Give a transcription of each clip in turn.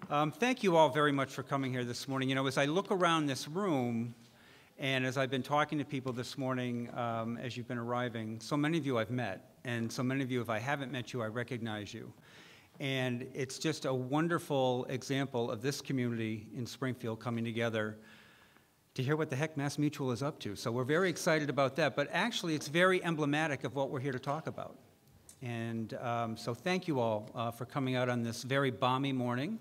Thank you all very much for coming here this morning. You know, as I look around this room, and as I've been talking to people this morning, as you've been arriving, so many of you I've met, and so many of you, if I haven't met you, I recognize you. And it's just a wonderful example of this community in Springfield coming together to hear what the heck MassMutual is up to. So we're very excited about that, but actually it's very emblematic of what we're here to talk about. And so thank you all for coming out on this very balmy morning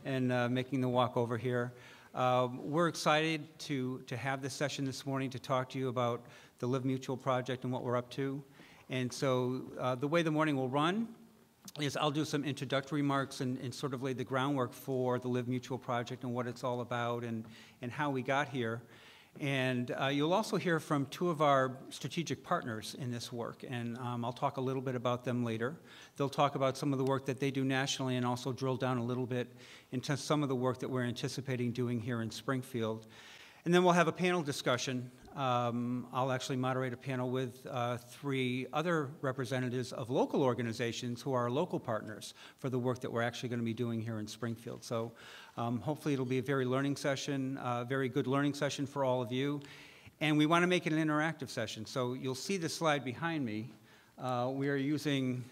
and making the walk over here. We're excited to have this session this morning to talk to you about the Live Mutual project and what we're up to. And so the way the morning will run is I'll do some introductory remarks and sort of lay the groundwork for the Live Mutual project and what it's all about and how we got here. And you'll also hear from two of our strategic partners in this work, and I'll talk a little bit about them later. They'll talk about some of the work that they do nationally and also drill down a little bit into some of the work that we're anticipating doing here in Springfield. And then we'll have a panel discussion. I'll actually moderate a panel with three other representatives of local organizations who are our local partners for the work that we're actually going to be doing here in Springfield. So hopefully it'll be a very learning session, very good learning session for all of you. And we want to make it an interactive session. So you'll see the slide behind me. We are using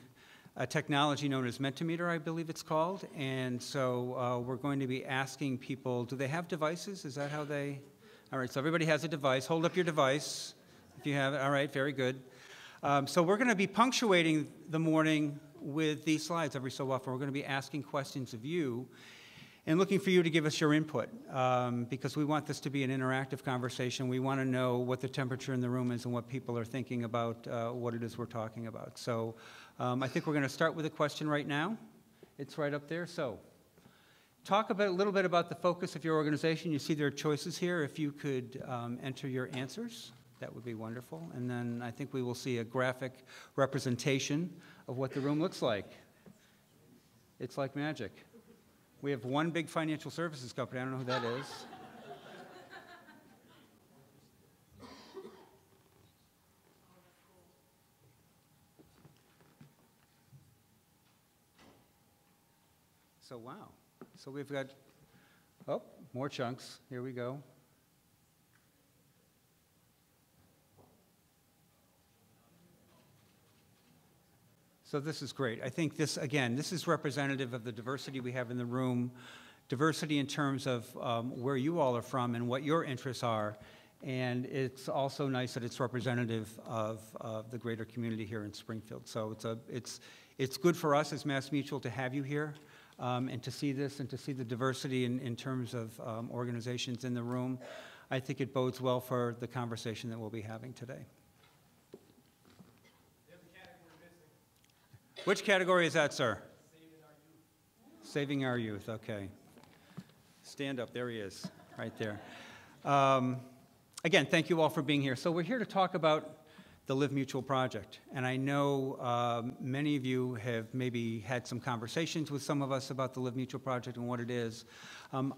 a technology known as Mentimeter, I believe it's called. And so we're going to be asking people, do they have devices? Is that how they... All right, so everybody has a device. Hold up your device if you have it. All right, very good. So we're going to be punctuating the morning with these slides every so often. We're going to be asking questions of you and looking for you to give us your input because we want this to be an interactive conversation. We want to know what the temperature in the room is and what people are thinking about what it is we're talking about. So I think we're going to start with a question right now. It's right up there. So talk a little bit about the focus of your organization. You see there are choices here. If you could enter your answers, that would be wonderful. And then I think we will see a graphic representation of what the room looks like. It's like magic. We have one big financial services company. I don't know who that is. So, wow. So we've got, oh, more chunks. Here we go. So this is great. I think this, again, this is representative of the diversity we have in the room, diversity in terms of where you all are from and what your interests are. And it's also nice that it's representative of the greater community here in Springfield. So it's good for us as MassMutual to have you here. And to see this and to see the diversity in terms of organizations in the room, I think it bodes well for the conversation that we'll be having today. There's a category missing. Which category is that, sir? Saving our youth. Saving our youth, okay. Stand up, there he is, right there. Again, thank you all for being here. So we're here to talk about the Live Mutual project. And I know many of you have maybe had some conversations with some of us about the Live Mutual project and what it is.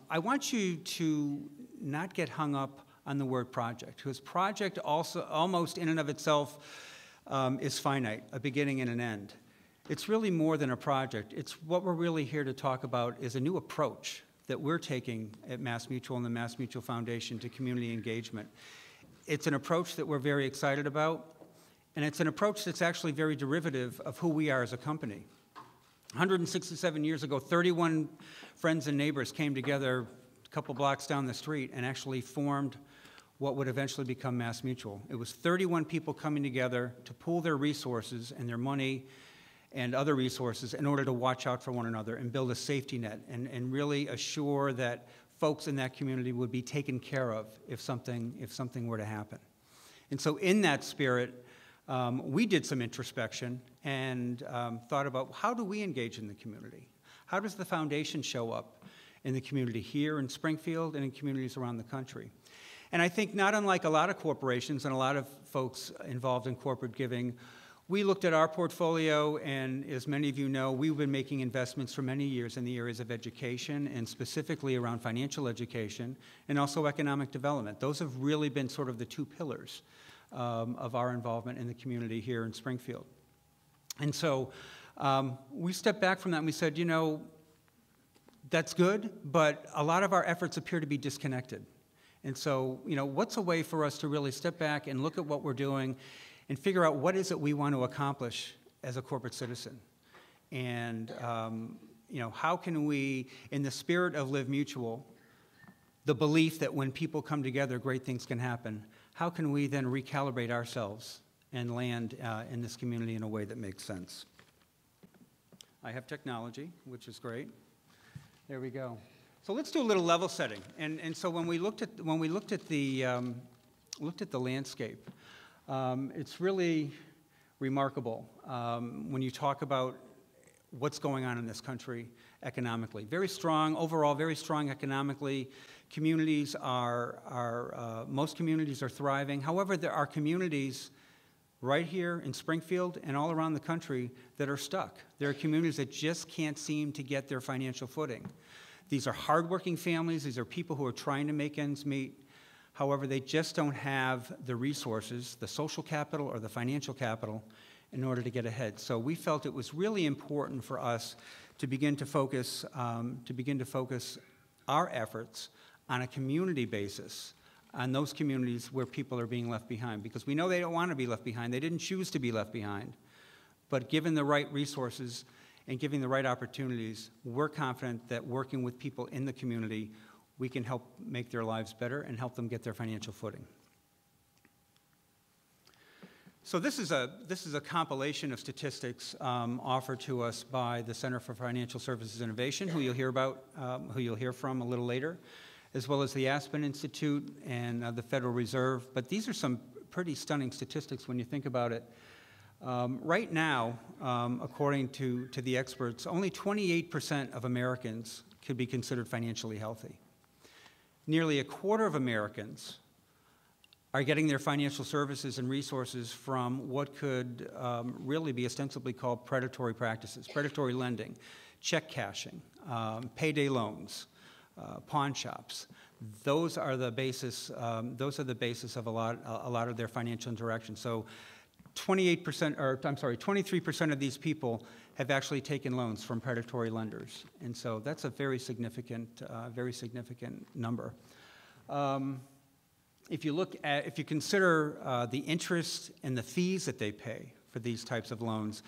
I want you to not get hung up on the word project, because project also almost in and of itself is finite, a beginning and an end. It's really more than a project. It's what we're really here to talk about is a new approach that we're taking at MassMutual and the MassMutual Foundation to community engagement. It's an approach that we're very excited about. And it's an approach that's actually very derivative of who we are as a company. 167 years ago, 31 friends and neighbors came together a couple blocks down the street and actually formed what would eventually become MassMutual. It was 31 people coming together to pool their resources and their money and other resources in order to watch out for one another and build a safety net and really assure that folks in that community would be taken care of if something were to happen. And so in that spirit, we did some introspection and thought about how do we engage in the community? How does the foundation show up in the community here in Springfield and in communities around the country? And I think not unlike a lot of corporations and a lot of folks involved in corporate giving, we looked at our portfolio, and as many of you know, we've been making investments for many years in the areas of education and specifically around financial education and also economic development. Those have really been sort of the two pillars of our involvement in the community here in Springfield. And so we stepped back from that and we said, you know, That's good, but a lot of our efforts appear to be disconnected. And so, what's a way for us to really step back and look at what we're doing and figure out what is it we want to accomplish as a corporate citizen? And, how can we, in the spirit of Live Mutual, the belief that when people come together, great things can happen, how can we then recalibrate ourselves and land in this community in a way that makes sense? I have technology, which is great. There we go. So let's do a little level setting. And so when we looked at the landscape, it's really remarkable when you talk about what's going on in this country economically. Very strong overall, very strong economically. Communities most communities are thriving. However, there are communities right here in Springfield and all around the country that are stuck. There are communities that just can't seem to get their financial footing. These are hardworking families. These are people who are trying to make ends meet. However, they just don't have the resources, the social capital or the financial capital, in order to get ahead. So we felt it was really important for us to begin to focus our efforts on a community basis, on those communities where people are being left behind, because we know they don't want to be left behind. They didn't choose to be left behind. But given the right resources and giving the right opportunities, we're confident that working with people in the community, we can help make their lives better and help them get their financial footing. So this is a compilation of statistics offered to us by the Center for Financial Services Innovation, who you'll hear from a little later, as well as the Aspen Institute and the Federal Reserve. But these are some pretty stunning statistics when you think about it. Right now, according to the experts, only 28% of Americans could be considered financially healthy. Nearly a quarter of Americans are getting their financial services and resources from what could really be ostensibly called predatory practices, predatory lending, check cashing, payday loans, pawn shops. Those are the basis. Those are the basis of a lot of their financial interactions. So, 23% of these people have actually taken loans from predatory lenders, and so that's a very significant number. If you consider the interest and the fees that they pay for these types of loans,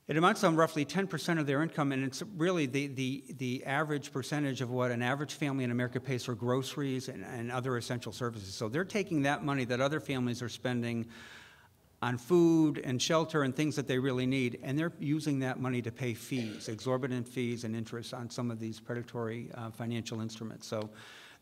it amounts to roughly 10% of their income, and it's really the average percentage of what an average family in America pays for groceries and other essential services. So they're taking that money that other families are spending on food and shelter and things that they really need, and they're using that money to pay fees, exorbitant fees and interest on some of these predatory financial instruments. So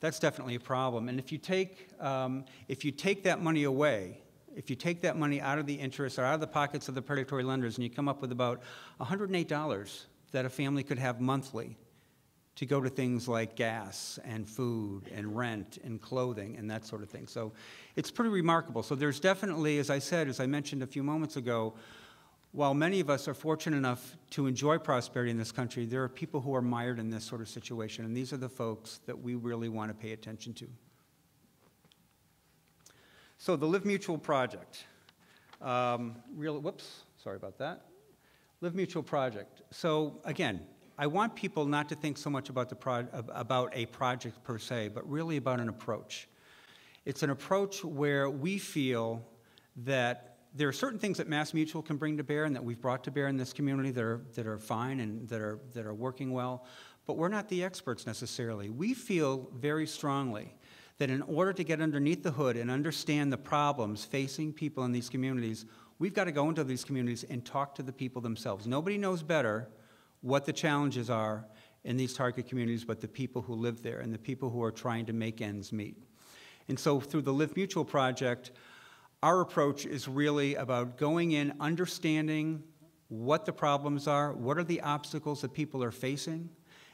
that's definitely a problem. And if you take that money away, if you take that money out of the interest or out of the pockets of the predatory lenders, and you come up with about $108 that a family could have monthly to go to things like gas and food and rent and clothing and that sort of thing. So it's pretty remarkable. So there's definitely, as I mentioned a few moments ago, while many of us are fortunate enough to enjoy prosperity in this country, there are people who are mired in this sort of situation, and these are the folks that we really want to pay attention to. So the Live Mutual project. Sorry about that. Live Mutual project. So again, I want people not to think so much about a project per se, but really about an approach. It's an approach where we feel that there are certain things that MassMutual can bring to bear and that we've brought to bear in this community that are fine and that are working well, but we're not the experts necessarily. We feel very strongly that in order to get underneath the hood and understand the problems facing people in these communities, we've got to go into these communities and talk to the people themselves. Nobody knows better what the challenges are in these target communities but the people who live there and the people who are trying to make ends meet. And so through the Live Mutual project, our approach is really about going in, understanding what the problems are, what are the obstacles that people are facing,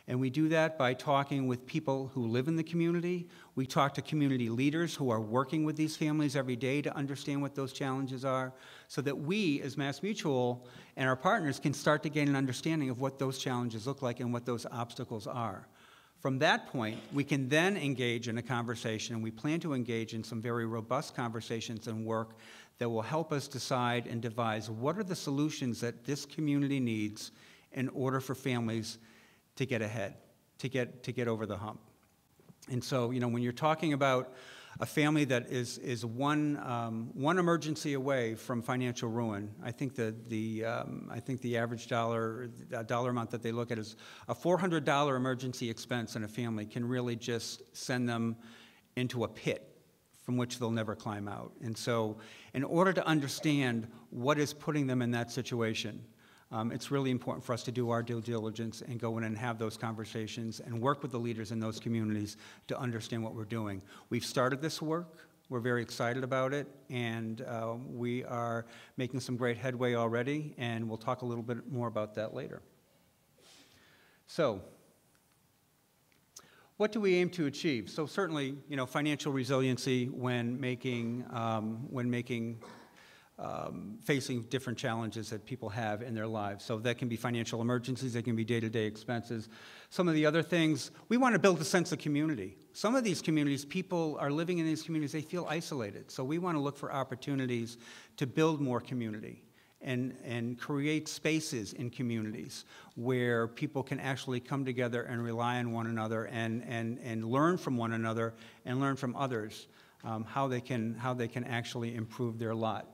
and we do that by talking with people who live in the community. We talk to community leaders who are working with these families every day to understand what those challenges are, so that we, as MassMutual and our partners, can start to gain an understanding of what those challenges look like and what those obstacles are. From that point, we can then engage in a conversation, and we plan to engage in some very robust conversations and work that will help us decide and devise what are the solutions that this community needs in order for families to get ahead. to get over the hump. And so, you know, when you're talking about a family that is one emergency away from financial ruin, I think the average dollar amount that they look at is a $400 emergency expense in a family can really just send them into a pit from which they'll never climb out. And so, in order to understand what is putting them in that situation, it's really important for us to do our due diligence and go in and have those conversations and work with the leaders in those communities to understand what we're doing. We've started this work. We're very excited about it, and we are making some great headway already, and we'll talk a little bit more about that later. So, what do we aim to achieve? So certainly, you know, financial resiliency when facing different challenges that people have in their lives. So that can be financial emergencies, they can be day-to-day expenses. Some of the other things, we want to build a sense of community. Some of these communities, people are living in these communities, they feel isolated. So we want to look for opportunities to build more community and create spaces in communities where people can actually come together and rely on one another and learn from one another and learn from others how they can actually improve their lot.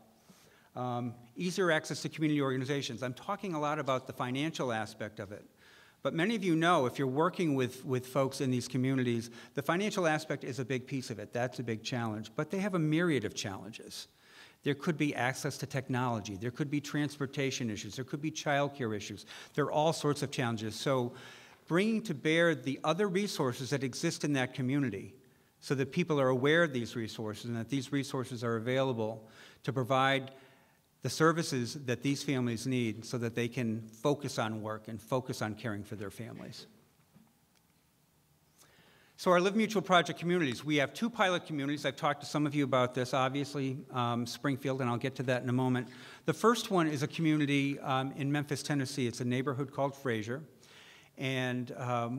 Easier access to community organizations. I'm talking a lot about the financial aspect of it. But many of you know, if you're working with folks in these communities, the financial aspect is a big piece of it. That's a big challenge. But they have a myriad of challenges. There could be access to technology. There could be transportation issues. There could be childcare issues. There are all sorts of challenges. So bringing to bear the other resources that exist in that community so that people are aware of these resources and that these resources are available to provide the services that these families need so that they can focus on work and focus on caring for their families. So our Live Mutual project communities, we have 2 pilot communities. I've talked to some of you about this, obviously, Springfield, and I'll get to that in a moment. The first one is a community in Memphis, Tennessee. It's a neighborhood called Fraser. And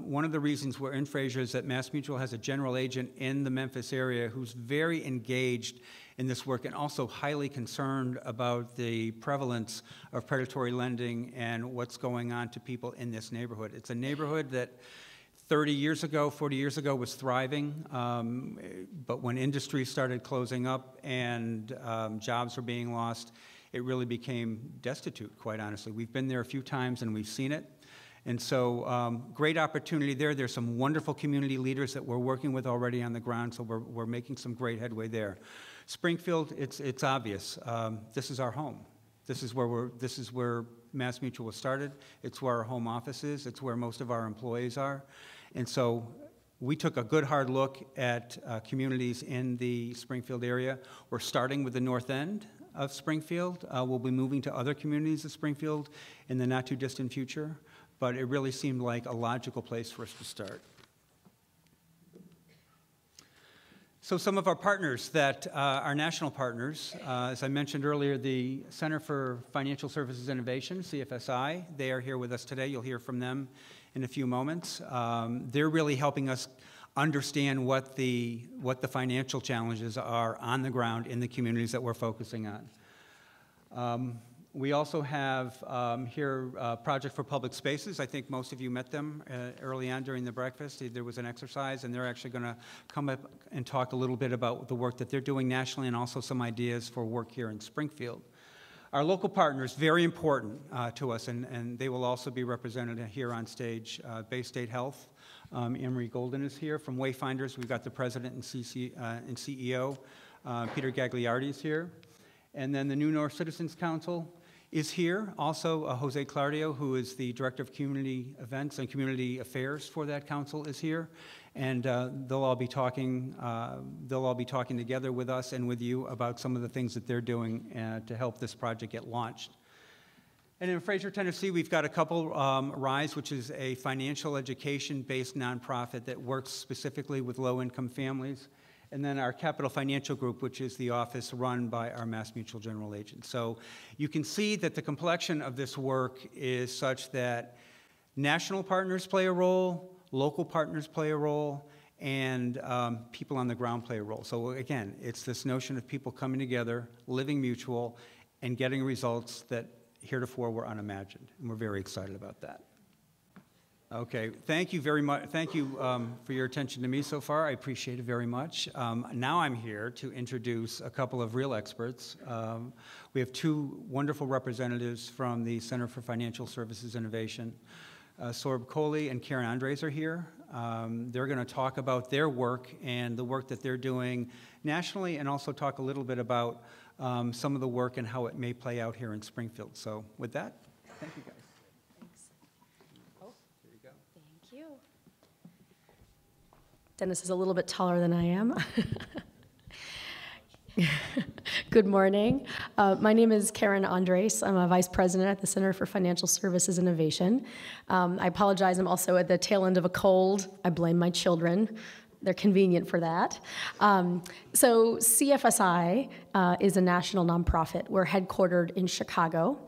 one of the reasons we're in Fraser is that MassMutual has a general agent in the Memphis area who's very engaged in this work and also highly concerned about the prevalence of predatory lending and what's going on to people in this neighborhood. It's a neighborhood that 40 years ago was thriving, but when industries started closing up and jobs were being lost, it really became destitute, quite honestly. We've been there a few times and we've seen it. And so great opportunity there. There's some wonderful community leaders that we're working with already on the ground, so we're making some great headway there. Springfield, it's obvious. This is our home. This is where MassMutual was started. It's where our home office is. It's where most of our employees are. And so we took a good hard look at communities in the Springfield area. We're starting with the north end of Springfield. We'll be moving to other communities of Springfield in the not too distant future, but it really seemed like a logical place for us to start. So some of our partners that are national partners, as I mentioned earlier, the Center for Financial Services Innovation, CFSI, they are here with us today. You'll hear from them in a few moments. They're really helping us understand what the financial challenges are on the ground in the communities that we're focusing on. We also have here Project for Public Spaces. I think most of you met them early on during the breakfast. There was an exercise, and they're actually going to come up and talk a little bit about the work that they're doing nationally and also some ideas for work here in Springfield. Our local partners, very important to us, and they will also be represented here on stage. Baystate Health, Emery Golden is here. From Wayfinders, we've got the president and CEO, Peter Gagliardi is here. And then the New North Citizens Council is here. Also, Jose Clardio, who is the Director of Community Events and Community Affairs for that council, is here. And they'll all be talking together with us and with you about some of the things that they're doing to help this project get launched. And in Fraser, Tennessee, we've got a couple, RISE, which is a financial education-based nonprofit that works specifically with low-income families. And then our Capital Financial Group, which is the office run by our MassMutual general agent. So you can see that the complexion of this work is such that national partners play a role, local partners play a role, and people on the ground play a role. So again, it's this notion of people coming together, living mutual, and getting results that heretofore were unimagined. And we're very excited about that. Okay, thank you very much. Thank you for your attention to me so far. I appreciate it very much. Now I'm here to introduce a couple of real experts. We have two wonderful representatives from the Center for Financial Services Innovation. Saurabh Kohli and Karen Andres are here. They're going to talk about their work and the work that they're doing nationally, and also talk a little bit about some of the work and how it may play out here in Springfield. So with that, thank you guys. Dennis is a little bit taller than I am. Good morning. My name is Karen Andres. I'm a vice president at the Center for Financial Services Innovation. I apologize, I'm also at the tail end of a cold. I blame my children. They're convenient for that. So CFSI is a national nonprofit. We're headquartered in Chicago.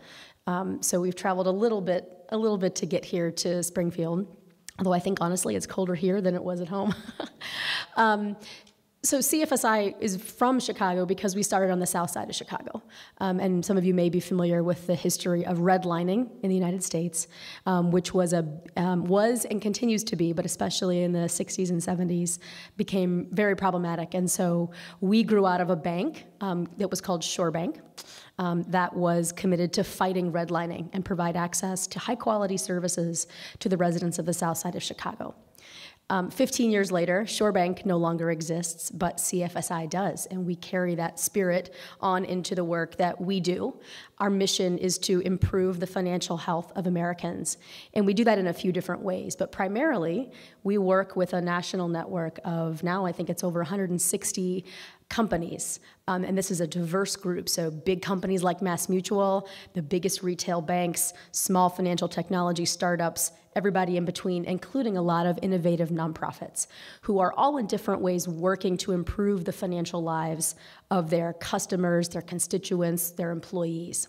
So we've traveled a little bit to get here to Springfield. Although I think, honestly, it's colder here than it was at home. So CFSI is from Chicago because we started on the south side of Chicago. And some of you may be familiar with the history of redlining in the United States, which was and continues to be, but especially in the 60s and 70s, became very problematic. And so we grew out of a bank that was called Shore Bank. That was committed to fighting redlining and provide access to high-quality services to the residents of the south side of Chicago. 15 years later, Shore Bank no longer exists, but CFSI does, and we carry that spirit on into the work that we do. Our mission is to improve the financial health of Americans, and we do that in a few different ways, but primarily, we work with a national network of, now I think it's over 160 companies, and this is a diverse group, so big companies like MassMutual, the biggest retail banks, small financial technology startups, everybody in between, including a lot of innovative nonprofits who are all in different ways working to improve the financial lives of their customers, their constituents, their employees.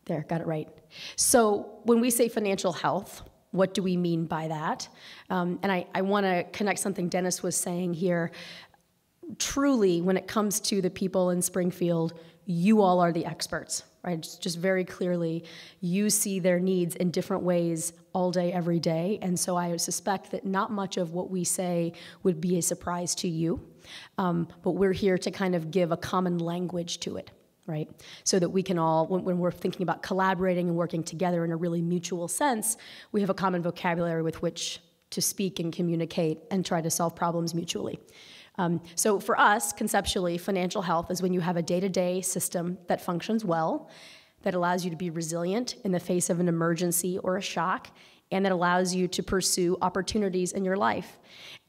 There, got it right. So when we say financial health, what do we mean by that? And I want to connect something Dennis was saying here. Truly, when it comes to the people in Springfield, you all are the experts, right? Just very clearly, you see their needs in different ways all day, every day, and so I suspect that not much of what we say would be a surprise to you, but we're here to kind of give a common language to it, right? So that we can all, when we're thinking about collaborating and working together in a really mutual sense, we have a common vocabulary with which to speak and communicate and try to solve problems mutually. So for us, conceptually, financial health is when you have a day-to-day system that functions well, that allows you to be resilient in the face of an emergency or a shock, and that allows you to pursue opportunities in your life.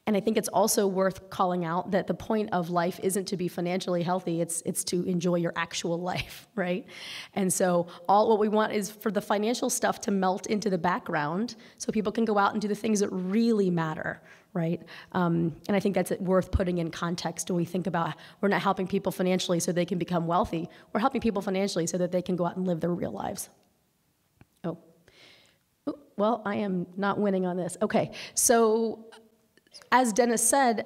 And I think it's also worth calling out that the point of life isn't to be financially healthy, it's to enjoy your actual life, right? And so what we want is for the financial stuff to melt into the background so people can go out and do the things that really matter, right? And I think that's worth putting in context when we think about we're not helping people financially so they can become wealthy. We're helping people financially so that they can go out and live their real lives. Oh, well, I am not winning on this. Okay, so as Dennis said,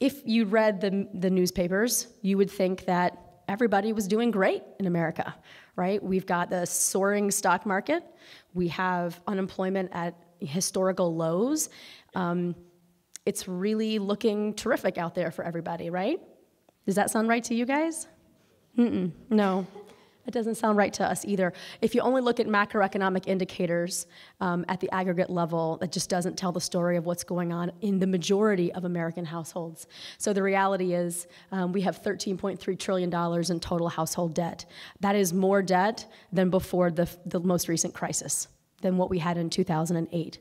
if you read the newspapers, you would think that everybody was doing great in America, right? We've got the soaring stock market. We have unemployment at historical lows. It's really looking terrific out there for everybody, right? Does that sound right to you guys? No. It doesn't sound right to us either. If you only look at macroeconomic indicators at the aggregate level, that just doesn't tell the story of what's going on in the majority of American households. So the reality is we have $13.3 trillion in total household debt. That is more debt than before the most recent crisis, than what we had in 2008.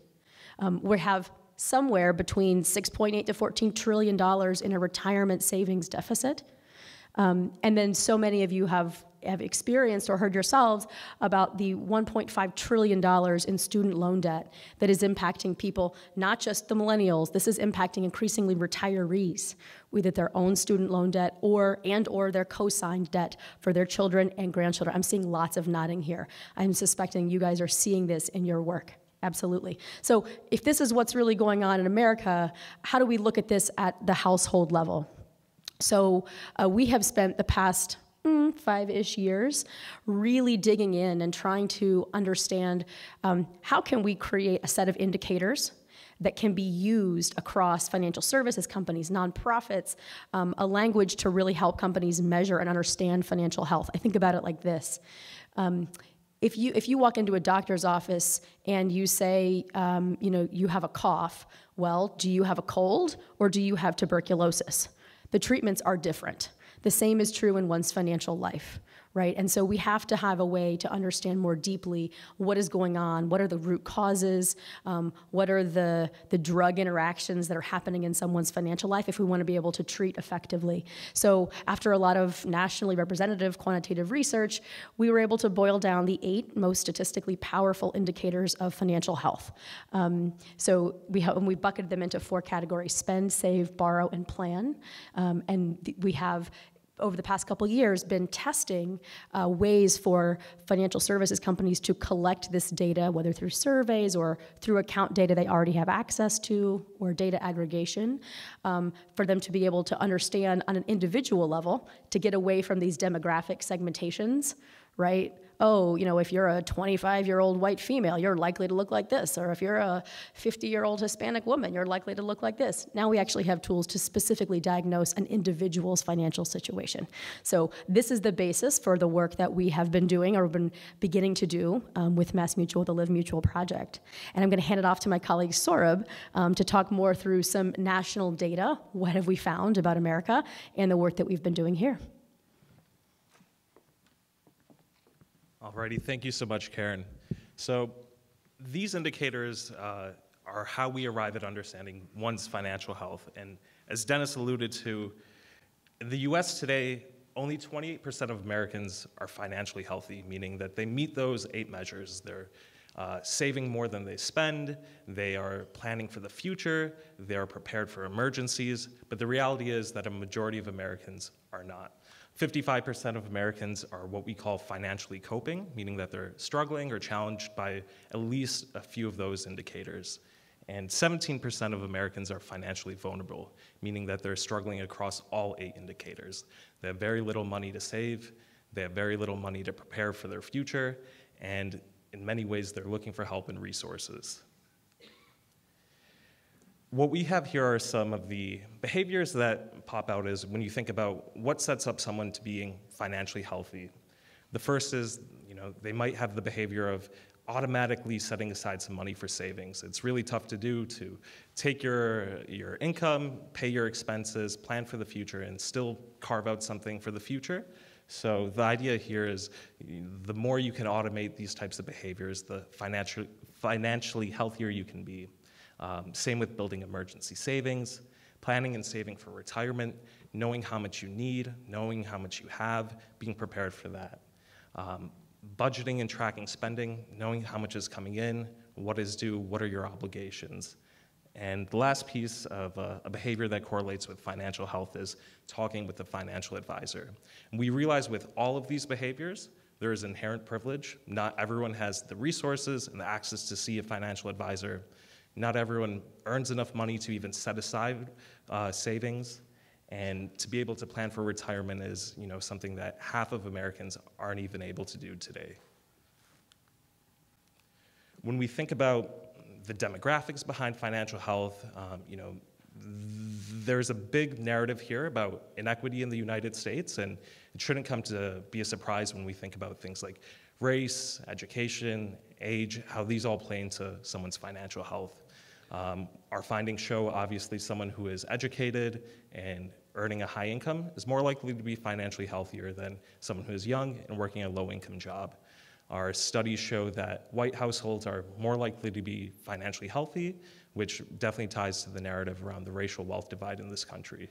We have somewhere between $6.8 to $14 trillion in a retirement savings deficit. And then so many of you have experienced or heard yourselves about the $1.5 trillion in student loan debt that is impacting people, not just the millennials. This is impacting increasingly retirees, with their own student loan debt or their co-signed debt for their children and grandchildren. I'm seeing lots of nodding here. I'm suspecting you guys are seeing this in your work. Absolutely. So if this is what's really going on in America, how do we look at this at the household level? So we have spent the past 5-ish years, really digging in and trying to understand how can we create a set of indicators that can be used across financial services companies, nonprofits, a language to really help companies measure and understand financial health. I think about it like this. If you walk into a doctor's office and you say, you have a cough, well, do you have a cold or do you have tuberculosis? The treatments are different. The same is true in one's financial life, right? And so we have to have a way to understand more deeply what is going on, what are the root causes, what are the drug interactions that are happening in someone's financial life if we want to be able to treat effectively. So after a lot of nationally representative quantitative research, we were able to boil down the 8 most statistically powerful indicators of financial health. So we bucketed them into 4 categories: spend, save, borrow, and plan. We have, over the past couple years, been testing ways for financial services companies to collect this data, whether through surveys or through account data they already have access to, or data aggregation, for them to be able to understand on an individual level, to get away from these demographic segmentations, right? Oh, if you're a 25-year-old white female, you're likely to look like this. Or if you're a 50-year-old Hispanic woman, you're likely to look like this. Now we actually have tools to specifically diagnose an individual's financial situation. So this is the basis for the work that we have been doing, or been beginning to do, with MassMutual, the Live Mutual project. And I'm going to hand it off to my colleague Saurabh to talk more through some national data, what have we found about America, and the work that we've been doing here. Alrighty, thank you so much, Karen. So these indicators are how we arrive at understanding one's financial health. And as Dennis alluded to, in the US today, only 28% of Americans are financially healthy, meaning that they meet those 8 measures. They're saving more than they spend, they are planning for the future, they are prepared for emergencies, but the reality is that a majority of Americans are not. 55% of Americans are what we call financially coping, meaning that they're struggling or challenged by at least a few of those indicators. And 17% of Americans are financially vulnerable, meaning that they're struggling across all 8 indicators. They have very little money to save, they have very little money to prepare for their future, and in many ways they're looking for help and resources. What we have here are some of the behaviors that pop out as when you think about what sets up someone to being financially healthy. The first is, they might have the behavior of automatically setting aside some money for savings. It's really tough to do, to take your income, pay your expenses, plan for the future, and still carve out something for the future. So the idea here is the more you can automate these types of behaviors, the financially healthier you can be. Same with building emergency savings, planning and saving for retirement, knowing how much you need, knowing how much you have, being prepared for that. Budgeting and tracking spending, knowing how much is coming in, what is due, what are your obligations. And the last piece of a behavior that correlates with financial health is talking with a financial advisor. And we realize with all of these behaviors, there is inherent privilege. Not everyone has the resources and the access to see a financial advisor. Not everyone earns enough money to even set aside savings, and to be able to plan for retirement is, something that half of Americans aren't even able to do today. When we think about the demographics behind financial health, there's a big narrative here about inequity in the United States, and it shouldn't come to be a surprise when we think about things like race, education, age, how these all play into someone's financial health. Our findings show, obviously, someone who is educated and earning a high income is more likely to be financially healthier than someone who is young and working a low-income job. Our studies show that white households are more likely to be financially healthy, which definitely ties to the narrative around the racial wealth divide in this country.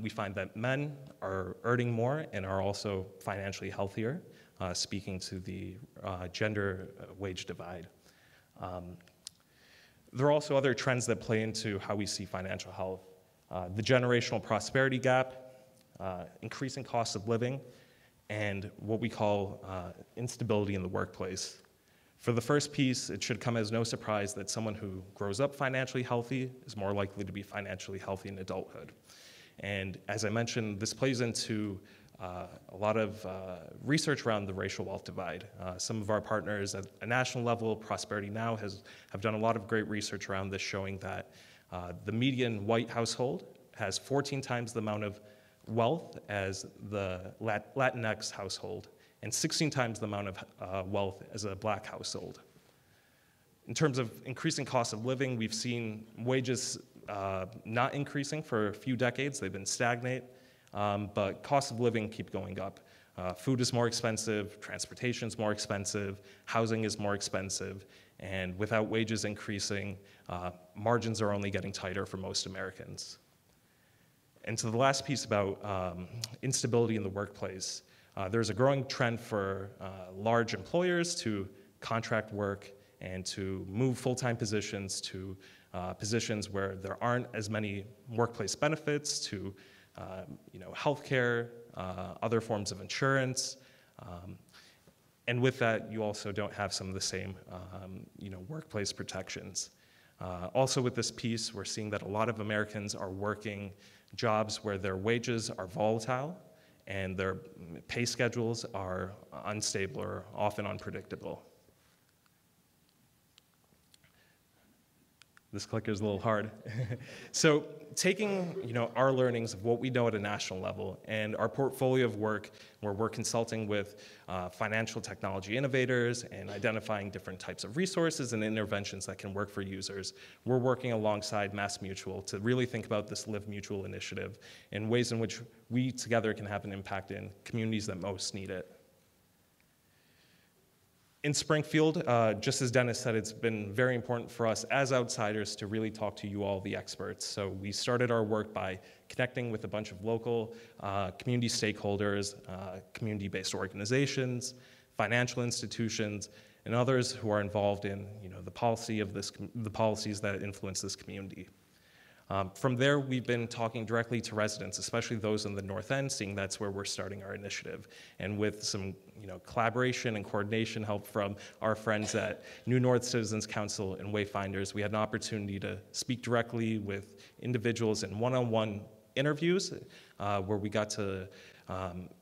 We find that men are earning more and are also financially healthier, speaking to the gender wage divide. There are also other trends that play into how we see financial health. The generational prosperity gap, increasing costs of living, and what we call instability in the workplace. For the first piece, it should come as no surprise that someone who grows up financially healthy is more likely to be financially healthy in adulthood. And as I mentioned, this plays into a lot of research around the racial wealth divide. Some of our partners at a national level, Prosperity Now, have done a lot of great research around this, showing that the median white household has 14 times the amount of wealth as the Latinx household, and 16 times the amount of wealth as a black household. In terms of increasing cost of living, we've seen wages not increasing for a few decades. They've been stagnant, but cost of living keep going up. Food is more expensive, transportation is more expensive, housing is more expensive, and without wages increasing, margins are only getting tighter for most Americans. And to the last piece about instability in the workplace, there's a growing trend for large employers to contract work and to move full-time positions to positions where there aren't as many workplace benefits, to healthcare, other forms of insurance, and with that, you also don't have some of the same workplace protections. Also with this piece, we're seeing that a lot of Americans are working jobs where their wages are volatile and their pay schedules are unstable or often unpredictable. This clicker is a little hard. So taking our learnings of what we know at a national level and our portfolio of work where we're consulting with financial technology innovators and identifying different types of resources and interventions that can work for users, we're working alongside MassMutual to really think about this Live Mutual initiative in ways in which we together can have an impact in communities that most need it. In Springfield, just as Dennis said, it's been very important for us as outsiders to really talk to you all, the experts. So we started our work by connecting with a bunch of local community stakeholders, community-based organizations, financial institutions, and others who are involved in the policies that influence this community. From there, we've been talking directly to residents, especially those in the North End, seeing that's where we're starting our initiative. And with some collaboration and coordination help from our friends at New North Citizens Council and Wayfinders, we had an opportunity to speak directly with individuals in one-on-one interviews where we got to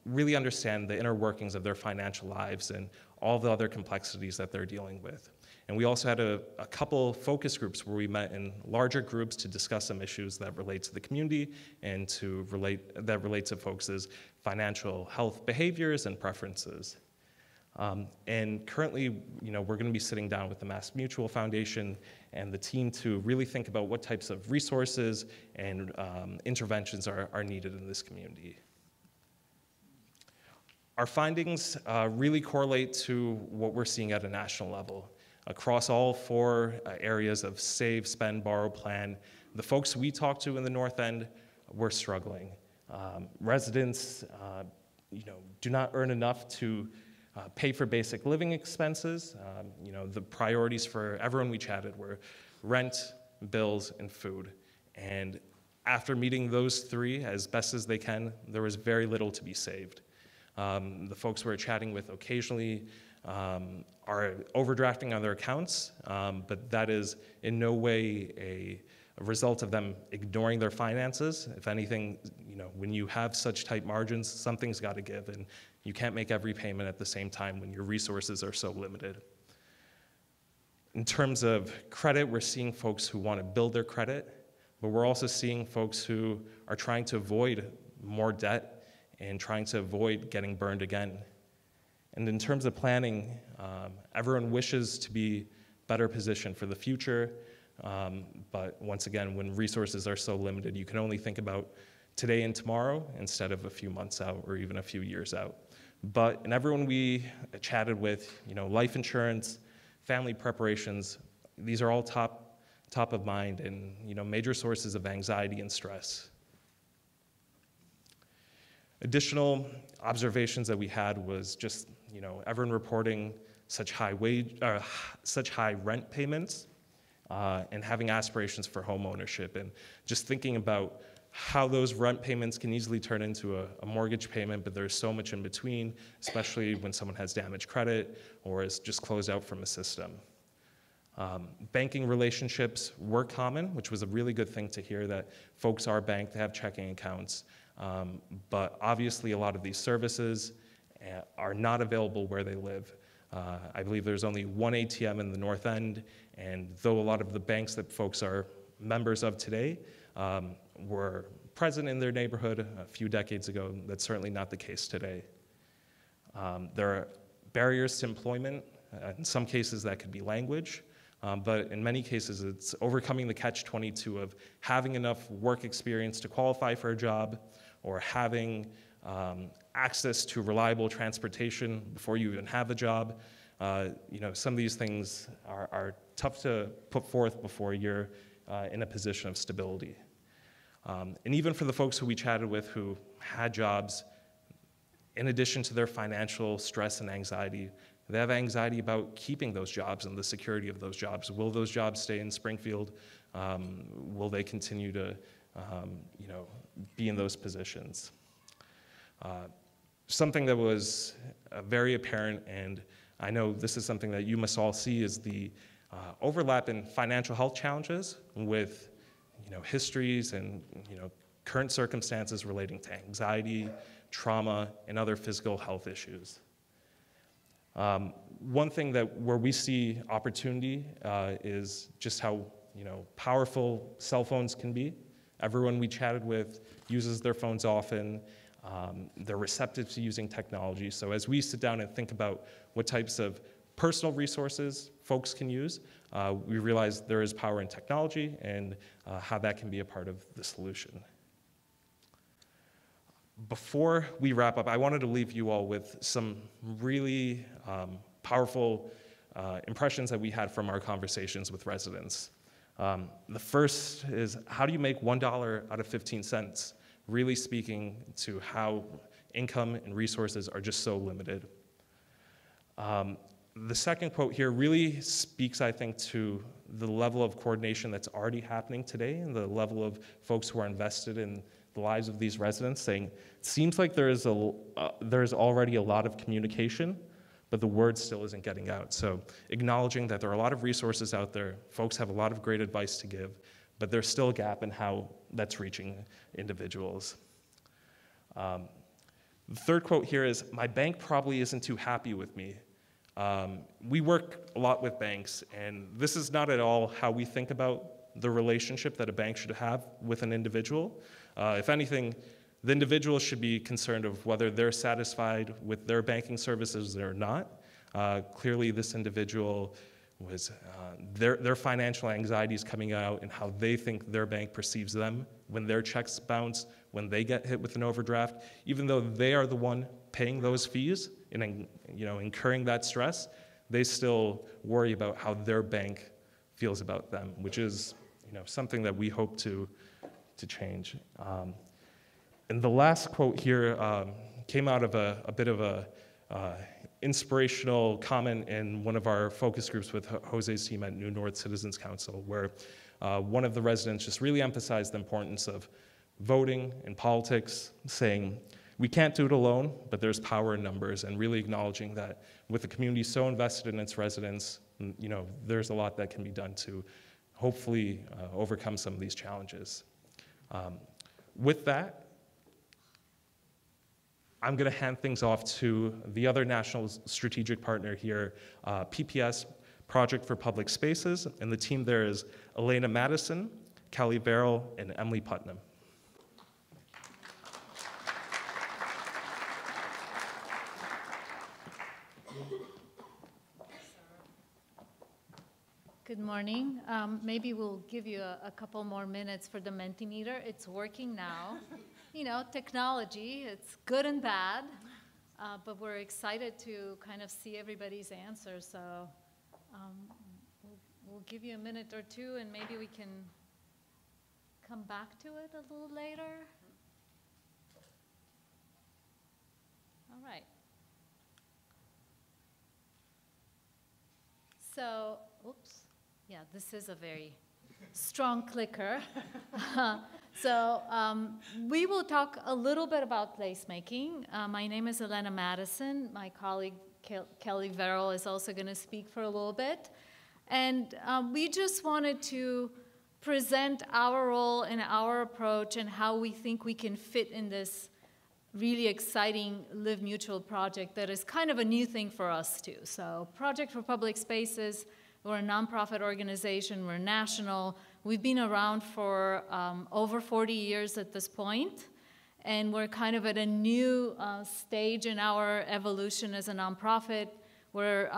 really understand the inner workings of their financial lives and all the other complexities that they're dealing with. And we also had a couple focus groups where we met in larger groups to discuss some issues that relate to the community and that relate to folks' financial health behaviors and preferences. And currently, we're going to be sitting down with the MassMutual Foundation and the team to really think about what types of resources and interventions are needed in this community. Our findings really correlate to what we're seeing at a national level. Across all four areas of save, spend, borrow, plan, the folks we talk to in the North End were struggling. Residents do not earn enough to pay for basic living expenses. The priorities for everyone we chatted were rent, bills, and food. And after meeting those three as best as they can, there was very little to be saved. The folks we're chatting with occasionally are overdrafting on their accounts, but that is in no way a result of them ignoring their finances. If anything, when you have such tight margins, something's got to give, and you can't make every payment at the same time when your resources are so limited. In terms of credit, we're seeing folks who want to build their credit, but we're also seeing folks who are trying to avoid more debt and trying to avoid getting burned again. And in terms of planning, everyone wishes to be better positioned for the future, but once again, when resources are so limited, you can only think about today and tomorrow instead of a few months out or even a few years out. But in everyone we chatted with, life insurance, family preparations, these are all top of mind and major sources of anxiety and stress. Additional observations that we had was just, everyone reporting such high rent payments and having aspirations for home ownership, and just thinking about how those rent payments can easily turn into a mortgage payment, but there's so much in between, especially when someone has damaged credit or is just closed out from a system. Banking relationships were common, which was a really good thing to hear, that folks are banked, they have checking accounts, But obviously a lot of these services are not available where they live. I believe there's only one ATM in the North End, and though a lot of the banks that folks are members of today were present in their neighborhood a few decades ago, that's certainly not the case today. There are barriers to employment. In some cases that could be language, but in many cases it's overcoming the catch-22 of having enough work experience to qualify for a job, or having access to reliable transportation before you even have a job. Some of these things are tough to put forth before you're in a position of stability. And even for the folks who we chatted with who had jobs, in addition to their financial stress and anxiety, they have anxiety about keeping those jobs and the security of those jobs. Will those jobs stay in Springfield? Will they continue to be in those positions? Something that was very apparent, and I know this is something that you must all see, is the overlap in financial health challenges with histories and current circumstances relating to anxiety, trauma, and other physical health issues. One thing where we see opportunity is just how powerful cell phones can be. Everyone we chatted with uses their phones often. They're receptive to using technology. So as we sit down and think about what types of personal resources folks can use, we realize there is power in technology and how that can be a part of the solution. Before we wrap up, I wanted to leave you all with some really powerful impressions that we had from our conversations with residents. The first is, how do you make $1 out of 15 cents? Really speaking to how income and resources are just so limited. The second quote here really speaks, I think, to the level of coordination that's already happening today and the level of folks who are invested in the lives of these residents, saying, it seems like there's already a lot of communication, but the word still isn't getting out. So acknowledging that there are a lot of resources out there, folks have a lot of great advice to give, but there's still a gap in how that's reaching individuals. The third quote here is, my bank probably isn't too happy with me. We work a lot with banks, and this is not at all how we think about the relationship that a bank should have with an individual. If anything, the individual should be concerned of whether they're satisfied with their banking services or not. Clearly, this individual was, their financial anxiety is coming out in how they think their bank perceives them when their checks bounce, when they get hit with an overdraft. Even though they are the one paying those fees and incurring that stress, they still worry about how their bank feels about them, which is something that we hope to change. And the last quote here came out of a bit of a inspirational comment in one of our focus groups with Jose's team at New North Citizens Council, where one of the residents just really emphasized the importance of voting in politics, saying, we can't do it alone, but there's power in numbers, and really acknowledging that with the community so invested in its residents, there's a lot that can be done to hopefully overcome some of these challenges. With that, I'm going to hand things off to the other national strategic partner here, PPS, Project for Public Spaces, and the team there is Elena Madison, Kelly Verrill, and Emily Putnam. Good morning. Maybe we'll give you a couple more minutes for the Mentimeter. It's working now. Technology, it's good and bad, but we're excited to kind of see everybody's answers. So we'll give you a minute or two, and maybe we can come back to it a little later. All right. So, oops. Yeah, this is a very strong clicker. We will talk a little bit about placemaking. My name is Elena Madison. My colleague Kelly Verrill is also going to speak for a little bit. And we just wanted to present our role and our approach and how we think we can fit in this really exciting Live Mutual project that is kind of a new thing for us too. So Project for Public Spaces, we're a nonprofit organization, we're national. We've been around for over 40 years at this point, and we're kind of at a new stage in our evolution as a nonprofit. We're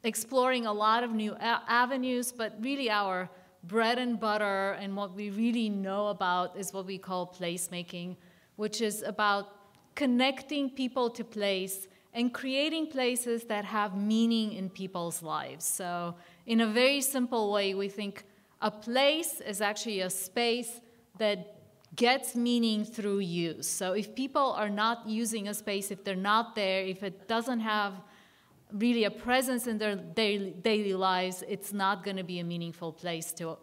exploring a lot of new avenues, but really our bread and butter and what we really know about is what we call placemaking, which is about connecting people to place and creating places that have meaning in people's lives. So in a very simple way, we think a place is actually a space that gets meaning through use. So if people are not using a space, if they're not there, if it doesn't have really a presence in their daily lives, it's not going to be a meaningful place to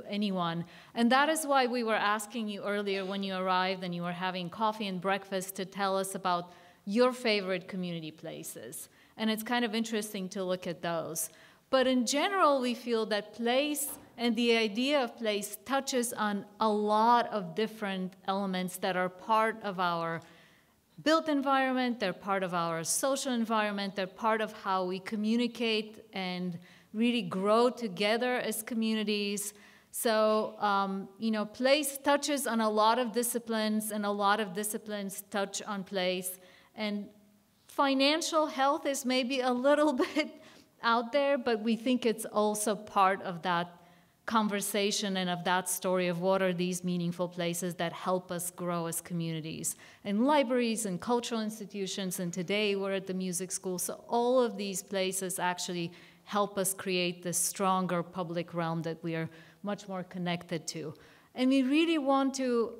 anyone. And that is why we were asking you earlier when you arrived and you were having coffee and breakfast to tell us about your favorite community places. And it's kind of interesting to look at those. But in general, we feel that place and the idea of place touches on a lot of different elements that are part of our built environment, they're part of our social environment, they're part of how we communicate and really grow together as communities. So, you know, place touches on a lot of disciplines, and a lot of disciplines touch on place. And financial health is maybe a little bit out there, but we think it's also part of that conversation and of that story of what are these meaningful places that help us grow as communities. And libraries and cultural institutions, and today we're at the music school, so all of these places actually help us create this stronger public realm that we are much more connected to. And we really want to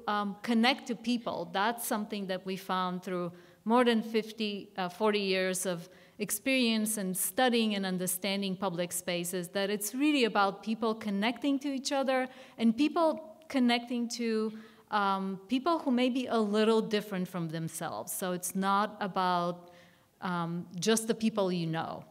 connect to people. That's something that we found through more than 40 years of experience and studying and understanding public spaces, that it's really about people connecting to each other and people connecting to people who may be a little different from themselves. So it's not about just the people you know.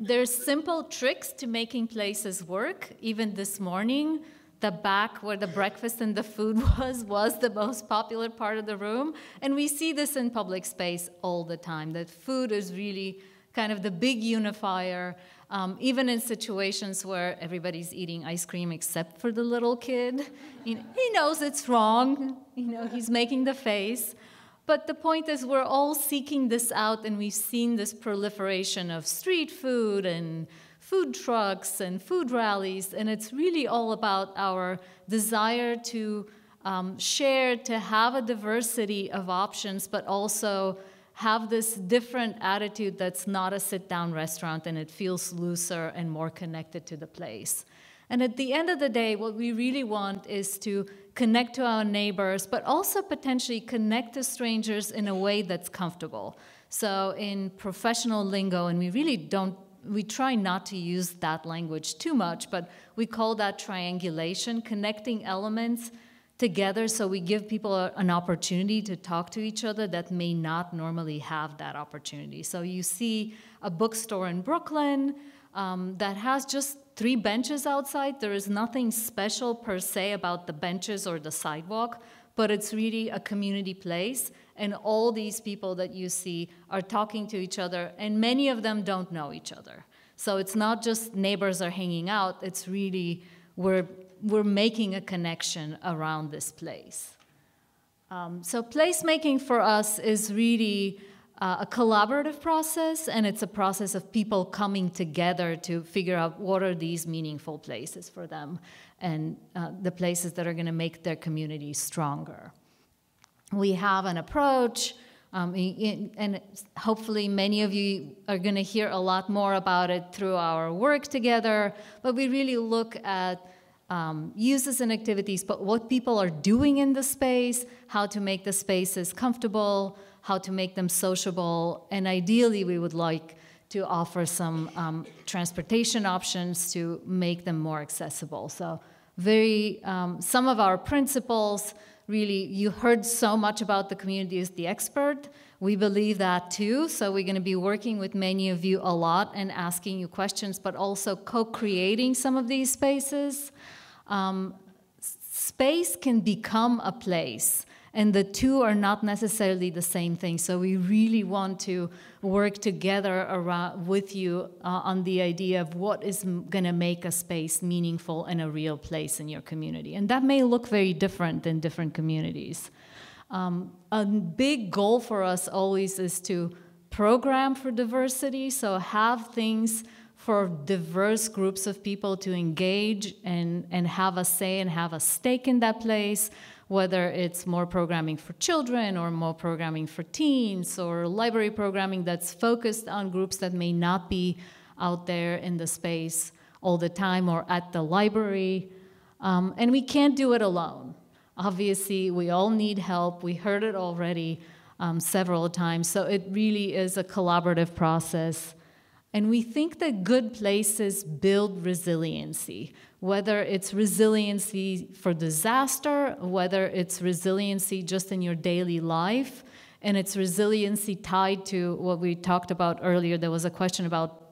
There's simple tricks to making places work. Even this morning, the back where the breakfast and the food was the most popular part of the room. And we see this in public space all the time, that food is really kind of the big unifier, even in situations where everybody's eating ice cream except for the little kid. He knows it's wrong. He's making the face. But the point is we're all seeking this out, and we've seen this proliferation of street food and food trucks and food rallies, and it's really all about our desire to share, to have a diversity of options, but also have this different attitude that's not a sit-down restaurant, and it feels looser and more connected to the place. And at the end of the day, what we really want is to connect to our neighbors, but also potentially connect to strangers in a way that's comfortable. So in professional lingo, and we try not to use that language too much, but we call that triangulation, connecting elements together so we give people an opportunity to talk to each other that may not normally have that opportunity. So you see a bookstore in Brooklyn that has just 3 benches outside. There is nothing special per se about the benches or the sidewalk, but it's really a community place, and all these people that you see are talking to each other, and many of them don't know each other. So it's not just neighbors are hanging out, it's really we're making a connection around this place. So placemaking for us is really a collaborative process, and it's a process of people coming together to figure out what are these meaningful places for them and the places that are going to make their community stronger. We have an approach, and hopefully many of you are going to hear a lot more about it through our work together, but we really look at uses and activities, but what people are doing in the space, how to make the spaces comfortable, how to make them sociable, and ideally we would like to offer some transportation options to make them more accessible. So some of our principles, really, you heard so much about the community as the expert. We believe that too, so we're going to be working with many of you a lot and asking you questions, but also co-creating some of these spaces. Space can become a place, and the two are not necessarily the same thing. So we really want to work together with you on the idea of what is going to make a space meaningful and a real place in your community. And that may look very different in different communities. A big goal for us always is to program for diversity, so have things for diverse groups of people to engage and have a say and have a stake in that place, whether it's more programming for children or more programming for teens or library programming that's focused on groups that may not be out there in the space all the time or at the library. And we can't do it alone. Obviously, we all need help. We heard it already several times. So it really is a collaborative process. And we think that good places build resiliency, whether it's resiliency for disaster, whether it's resiliency just in your daily life, and it's resiliency tied to what we talked about earlier. There was a question about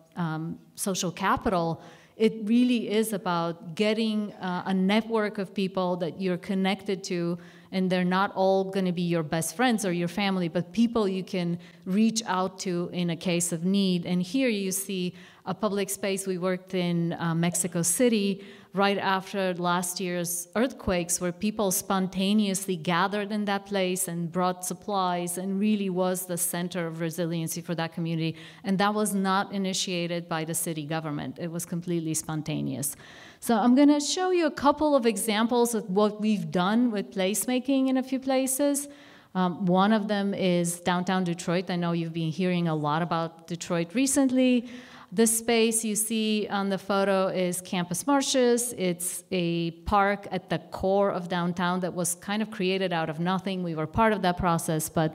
social capital. It really is about getting a network of people that you're connected to, and they're not all going to be your best friends or your family, but people you can reach out to in a case of need. And here you see a public space. We worked in Mexico City right after last year's earthquakes, where people spontaneously gathered in that place and brought supplies and really was the center of resiliency for that community. And that was not initiated by the city government. It was completely spontaneous. So I'm going to show you a couple of examples of what we've done with placemaking in a few places. One of them is downtown Detroit. I know you've been hearing a lot about Detroit recently. This space you see on the photo is Campus Marshes. It's a park at the core of downtown that was kind of created out of nothing. We were part of that process, but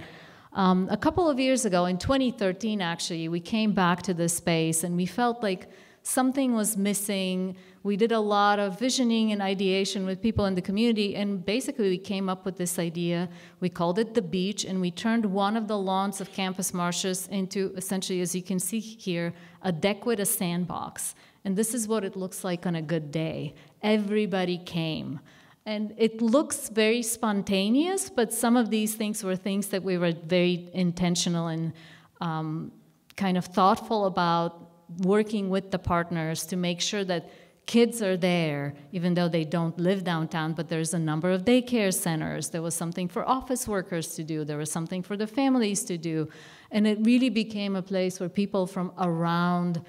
a couple of years ago, in 2013 actually, we came back to this space and we felt like something was missing. We did a lot of visioning and ideation with people in the community, and basically we came up with this idea. We called it The Beach, and we turned one of the lawns of Campus Marshes into, essentially, as you can see here, a deck with a sandbox. And this is what it looks like on a good day. Everybody came. And it looks very spontaneous, but some of these things were things that we were very intentional and kind of thoughtful about, working with the partners to make sure that kids are there, even though they don't live downtown, but there's a number of daycare centers. There was something for office workers to do. There was something for the families to do. And it really became a place where people from around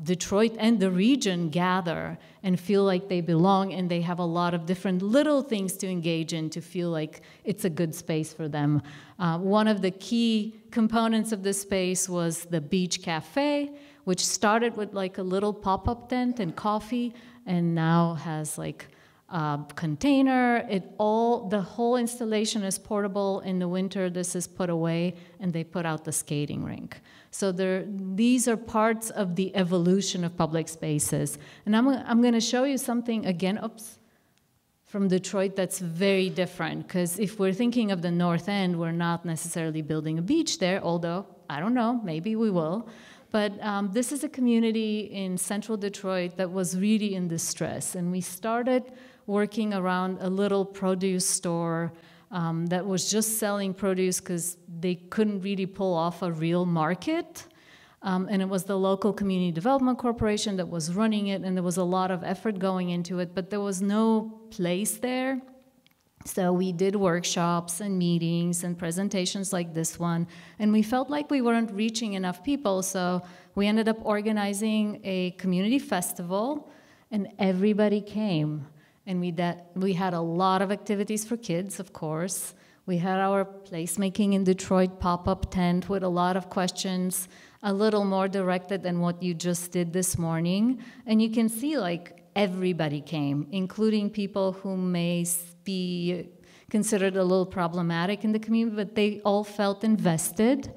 Detroit and the region gather and feel like they belong, and they have a lot of different little things to engage in to feel like it's a good space for them. One of the key components of this space was the Beach Cafe, which started with like a little pop-up tent and coffee, and now has like a container. The whole installation is portable. In the winter, this is put away, and they put out the skating rink. So these are parts of the evolution of public spaces. And I'm going to show you something again, from Detroit that's very different, because if we're thinking of the North End, we're not necessarily building a beach there, although, I don't know, maybe we will. But this is a community in central Detroit that was really in distress. And we started working around a little produce store that was just selling produce because they couldn't really pull off a real market. And it was the local community development corporation that was running it, and there was a lot of effort going into it, but there was no place there. So we did workshops and meetings and presentations like this one, and we felt like we weren't reaching enough people, so we ended up organizing a community festival, and everybody came. And we had a lot of activities for kids, of course. We had our Placemaking in Detroit pop-up tent with a lot of questions, a little more directed than what you just did this morning. And you can see, like, everybody came, including people who may be considered a little problematic in the community, but they all felt invested.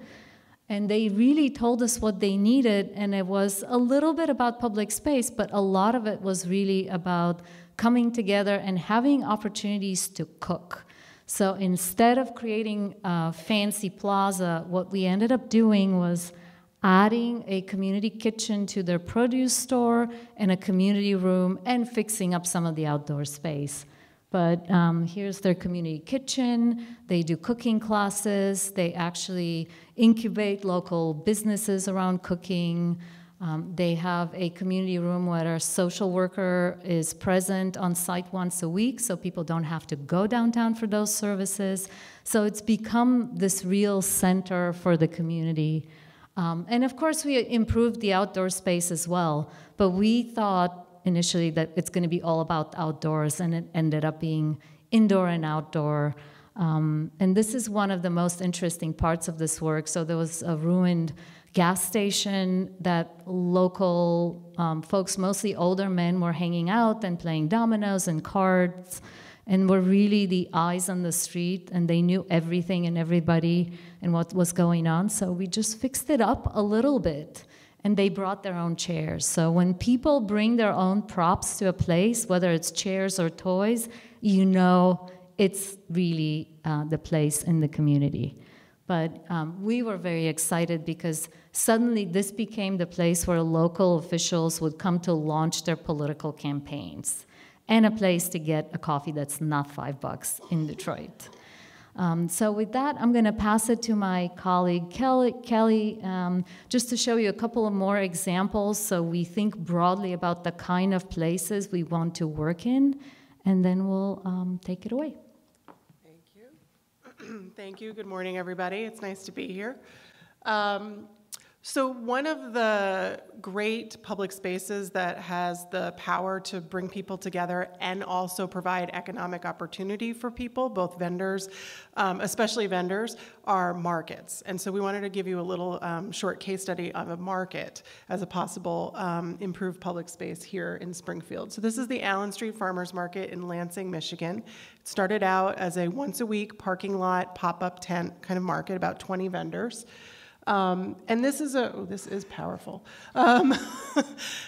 And they really told us what they needed, and it was a little bit about public space, but a lot of it was really about coming together and having opportunities to cook. So instead of creating a fancy plaza, what we ended up doing was adding a community kitchen to their produce store and a community room and fixing up some of the outdoor space. But here's their community kitchen. They do cooking classes. They actually incubate local businesses around cooking. They have a community room where a social worker is present on site once a week, so people don't have to go downtown for those services. So it's become this real center for the community. And of course, we improved the outdoor space as well, but we thought initially that it's going to be all about outdoors, and it ended up being indoor and outdoor. And this is one of the most interesting parts of this work. So there was a ruined gas station that local folks, mostly older men, were hanging out and playing dominoes and cards, and were really the eyes on the street, and they knew everything and everybody and what was going on. So we just fixed it up a little bit, and they brought their own chairs. So when people bring their own props to a place, whether it's chairs or toys, you know it's really the place in the community. But we were very excited because suddenly this became the place where local officials would come to launch their political campaigns, and a place to get a coffee that's not $5 in Detroit. So with that, I'm going to pass it to my colleague Kelly, just to show you a couple of more examples so we think broadly about the kind of places we want to work in, and then we'll take it away. Thank you. Thank you. Good morning, everybody. It's nice to be here. So one of the great public spaces that has the power to bring people together and also provide economic opportunity for people, both vendors, especially vendors, are markets. And so we wanted to give you a little short case study of a market as a possible improved public space here in Springfield. So this is the Allen Street Farmers Market in Lansing, Michigan. It started out as a once-a-week parking lot pop-up tent kind of market, about 20 vendors. And this is powerful.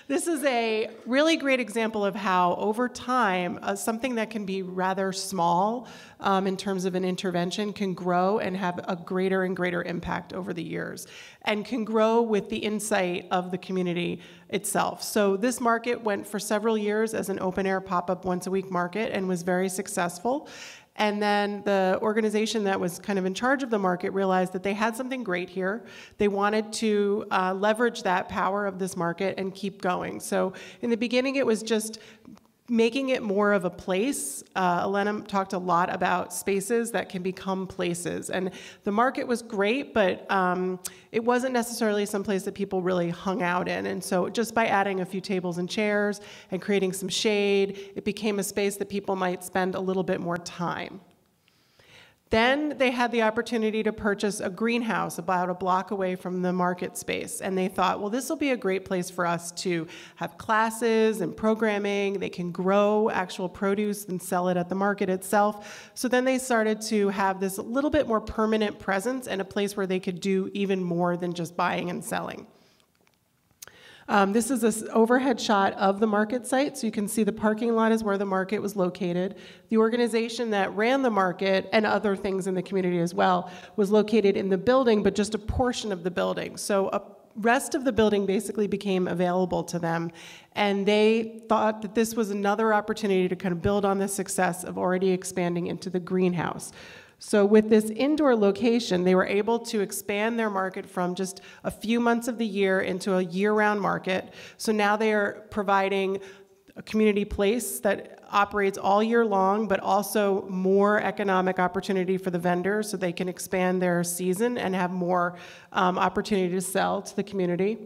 This is a really great example of how, over time, something that can be rather small in terms of an intervention can grow and have a greater and greater impact over the years, and can grow with the insight of the community itself. So this market went for several years as an open-air pop-up once-a-week market and was very successful. And then the organization that was kind of in charge of the market realized that they had something great here. They wanted to leverage that power of this market and keep going. So in the beginning, it was just making it more of a place. Elena talked a lot about spaces that can become places. And the market was great, but it wasn't necessarily some place that people really hung out in. And so just by adding a few tables and chairs and creating some shade, it became a space that people might spend a little bit more time. Then they had the opportunity to purchase a greenhouse about a block away from the market space. And they thought, well, this will be a great place for us to have classes and programming. They can grow actual produce and sell it at the market itself. So then they started to have this little bit more permanent presence and a place where they could do even more than just buying and selling. This is an overhead shot of the market site, so you can see the parking lot is where the market was located. The organization that ran the market, and other things in the community as well, was located in the building, but just a portion of the building. So a rest of the building basically became available to them, and they thought that this was another opportunity to kind of build on the success of already expanding into the greenhouse. So with this indoor location, they were able to expand their market from just a few months of the year into a year-round market. So now they are providing a community place that operates all year long, but also more economic opportunity for the vendors so they can expand their season and have more opportunity to sell to the community.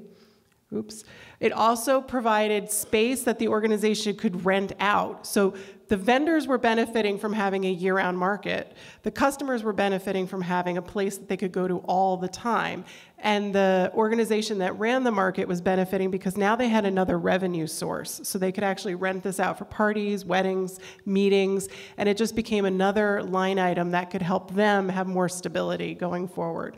Oops. It also provided space that the organization could rent out. So the vendors were benefiting from having a year-round market. The customers were benefiting from having a place that they could go to all the time. And the organization that ran the market was benefiting because now they had another revenue source. So they could actually rent this out for parties, weddings, meetings, and it just became another line item that could help them have more stability going forward.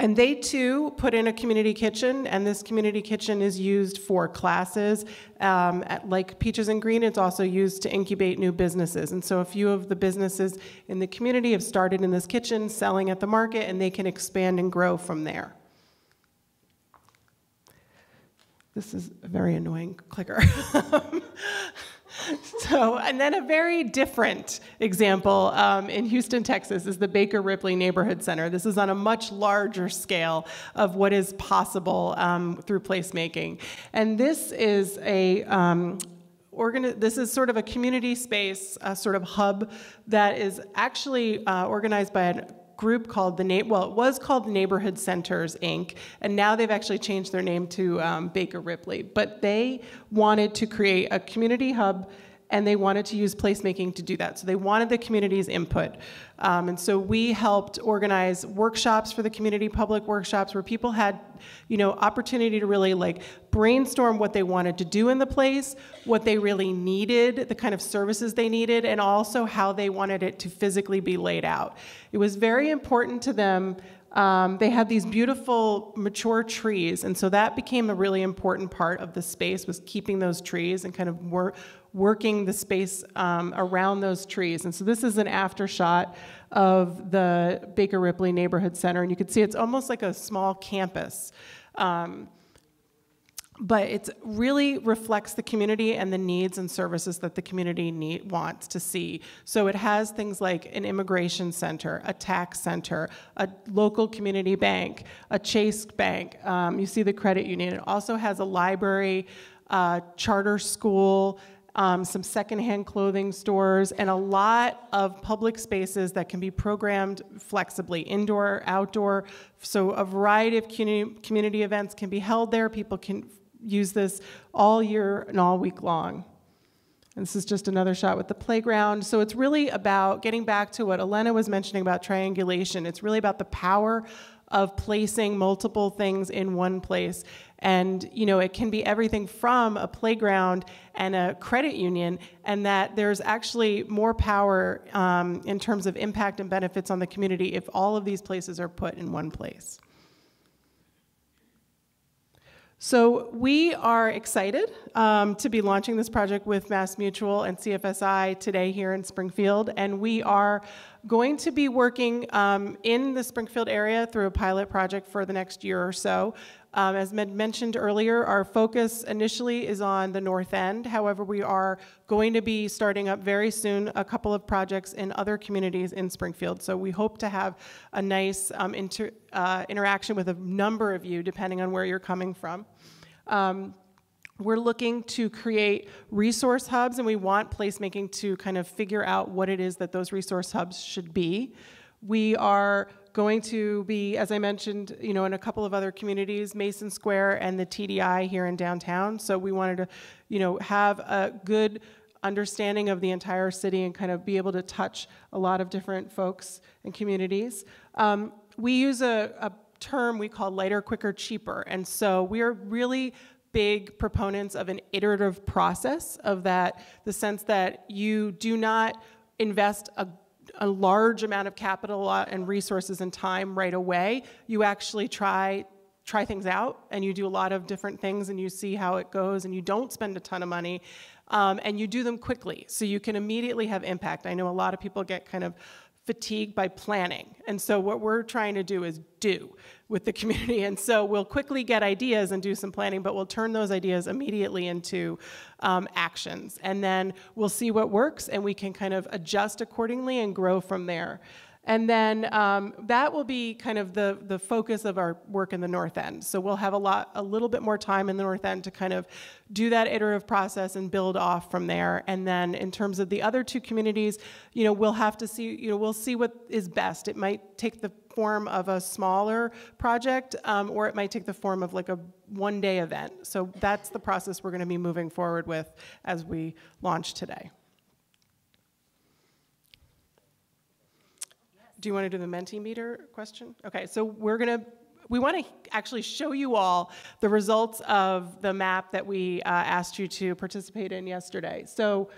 And they too put in a community kitchen, and this community kitchen is used for classes. Like Peaches and Green, it's also used to incubate new businesses. And so a few of the businesses in the community have started in this kitchen, selling at the market, and they can expand and grow from there. This is a very annoying clicker. So, and then a very different example in Houston, Texas, is the Baker Ripley Neighborhood Center. This is on a much larger scale of what is possible through placemaking. And this is this is sort of a community space, a sort of hub that is actually organized by a group called it was called Neighborhood Centers, Inc., and now they've actually changed their name to Baker Ripley. But they wanted to create a community hub, and they wanted to use placemaking to do that. So they wanted the community's input. And so we helped organize workshops for the community, public workshops, where people had, opportunity to really brainstorm what they wanted to do in the place, what they really needed, the kind of services they needed, and also how they wanted it to physically be laid out. It was very important to them. They had these beautiful mature trees, and so that became a really important part of the space, was keeping those trees and kind of working the space around those trees. And so this is an after shot of the Baker Ripley Neighborhood Center, and you can see it's almost like a small campus. But it really reflects the community and the needs and services that the community wants to see. So it has things like an immigration center, a tax center, a local community bank, a Chase bank. You see the credit union. It also has a library, charter school, some secondhand clothing stores, and a lot of public spaces that can be programmed flexibly, indoor, outdoor. So a variety of community events can be held there. People can use this all year and all week long. And this is just another shot with the playground. So it's really about getting back to what Elena was mentioning about triangulation. It's really about the power of placing multiple things in one place. And it can be everything from a playground and a credit union, and that there's actually more power in terms of impact and benefits on the community if all of these places are put in one place. So we are excited to be launching this project with MassMutual and CFSI today here in Springfield, and we are going to be working in the Springfield area through a pilot project for the next year or so. As mentioned earlier, our focus initially is on the North End. However, we are going to be starting up very soon a couple of projects in other communities in Springfield. So we hope to have a nice interaction with a number of you, depending on where you're coming from. We're looking to create resource hubs, and we want placemaking to kind of figure out what it is that those resource hubs should be. We are going to be, as I mentioned, in a couple of other communities, Mason Square and the TDI here in downtown. So we wanted to, have a good understanding of the entire city and kind of be able to touch a lot of different folks and communities. We use a term we call lighter, quicker, cheaper. And so we are really big proponents of an iterative process of that, the sense that you do not invest a large amount of capital and resources and time right away. You actually try things out, and you do a lot of different things, and you see how it goes, and you don't spend a ton of money, and you do them quickly, so you can immediately have impact. I know a lot of people get kind of fatigued by planning, and so what we're trying to do is do with the community. And so we'll quickly get ideas and do some planning, but we'll turn those ideas immediately into actions, and then we'll see what works, and we can kind of adjust accordingly and grow from there. And then that will be kind of the focus of our work in the North End. So we'll have a little bit more time in the North End to kind of do that iterative process and build off from there. And then in terms of the other two communities, we'll have to see, we'll see what is best. It might take the form of a smaller project, or it might take the form of like a one-day event. So that's the process we're going to be moving forward with as we launch today. Do you want to do the Mentimeter question? Okay, so we want to actually show you all the results of the map that we asked you to participate in yesterday. So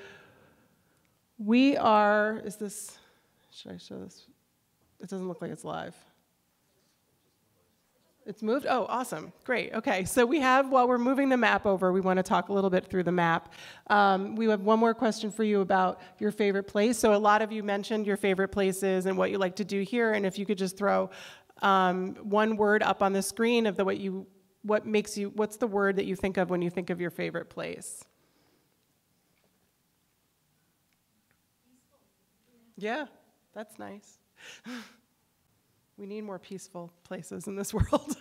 we are, should I show this? It doesn't look like it's live. It's moved? Oh, awesome. Great. Okay. So we have, while we're moving the map over, we want to talk a little bit through the map. We have one more question for you about your favorite place. So a lot of you mentioned your favorite places and what you like to do here. And if you could just throw one word up on the screen of what's the word that you think of when you think of your favorite place? Yeah, that's nice. We need more peaceful places in this world.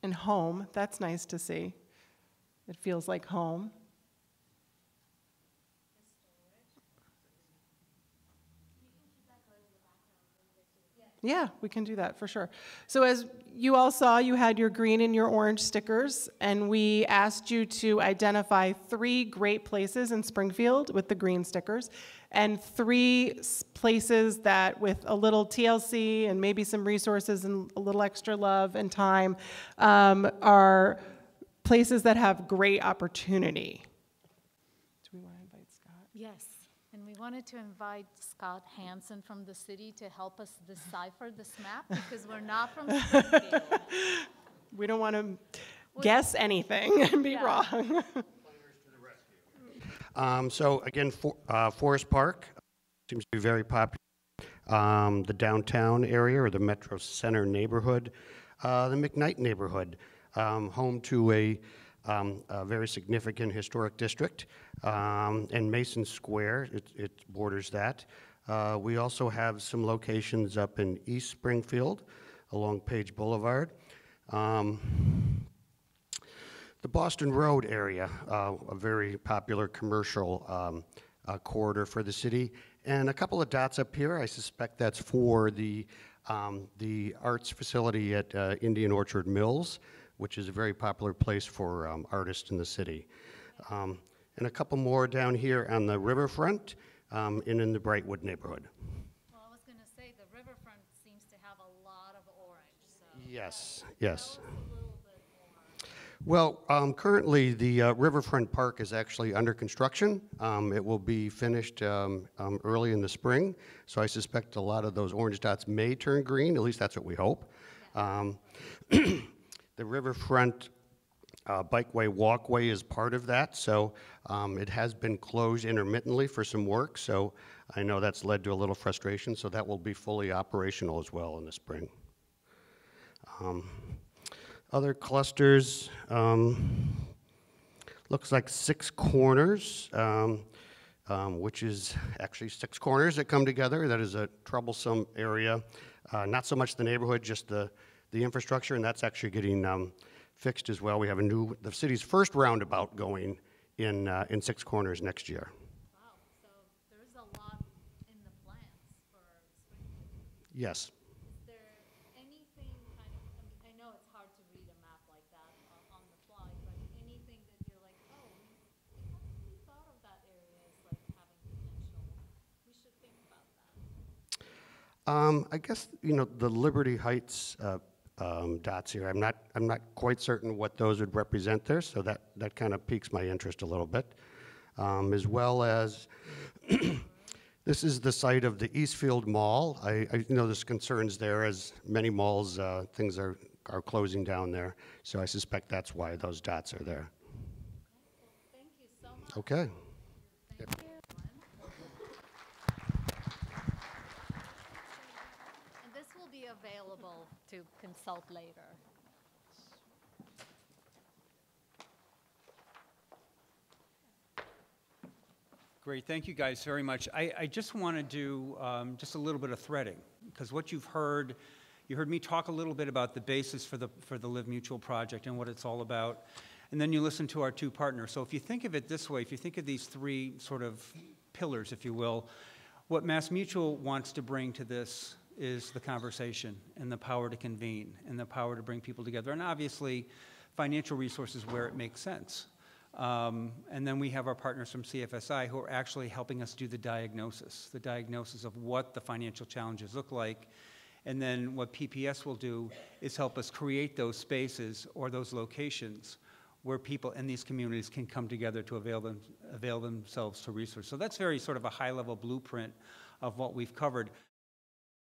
And home, that's nice to see. It feels like home. Yeah, we can do that for sure. So as you all saw, you had your green and your orange stickers, and we asked you to identify 3 great places in Springfield with the green stickers, and 3 places that with a little TLC and maybe some resources and a little extra love and time are places that have great opportunity. Do we want to invite Scott? Yes, and we wanted to invite Scott Hansen from the city to help us decipher this map because we're not from Springfield. We don't want to guess anything and be wrong. So again, Forest Park seems to be very popular. The downtown area or the Metro Center neighborhood, the McKnight neighborhood, home to a very significant historic district, and Mason Square, it borders that. We also have some locations up in East Springfield along Page Boulevard. The Boston Road area, a very popular commercial corridor for the city. And a couple of dots up here, I suspect that's for the arts facility at Indian Orchard Mills, which is a very popular place for artists in the city. And a couple more down here on the riverfront and in the Brightwood neighborhood. Well, I was going to say the riverfront seems to have a lot of orange. So Yes, yes. tell us a little bit more. Well, currently the Riverfront Park is actually under construction. It will be finished early in the spring, so I suspect a lot of those orange dots may turn green, at least that's what we hope. The Riverfront Bikeway Walkway is part of that, so it has been closed intermittently for some work, so I know that's led to a little frustration, so that will be fully operational as well in the spring. Other clusters, looks like Six Corners, which is actually 6 corners that come together. That is a troublesome area. Not so much the neighborhood, just the infrastructure, and that's actually getting fixed as well. We have the city's first roundabout going in 6 corners next year. Wow, so there's a lot in the plans for Springfield. Yes. Is there anything kind of, I know it's hard to read a map like that on the fly, but anything that you're like, oh, we haven't really thought of that area as like having potential. We should think about that. I guess, the Liberty Heights dots here, I'm not quite certain what those would represent there, so that kind of piques my interest a little bit. As well as, this is the site of the Eastfield Mall. I know there's concerns there, as many malls, things are closing down there, so I suspect that's why those dots are there. Thank you so much. Okay. Thank you. And this will be available to consult later. Great, thank you guys very much. I just want to do just a little bit of threading, because what you've heard, you heard me talk a little bit about the basis for the Live Mutual project and what it's all about, and then you listen to our 2 partners. So if you think of it this way, if you think of these 3 sort of pillars, if you will, what MassMutual wants to bring to this is the conversation and the power to convene and the power to bring people together, and obviously financial resources where it makes sense. And then we have our partners from CFSI who are actually helping us do the diagnosis of what the financial challenges look like. And then what PPS will do is help us create those spaces or those locations where people in these communities can come together to avail themselves to resources. So that's very sort of a high-level blueprint of what we've covered.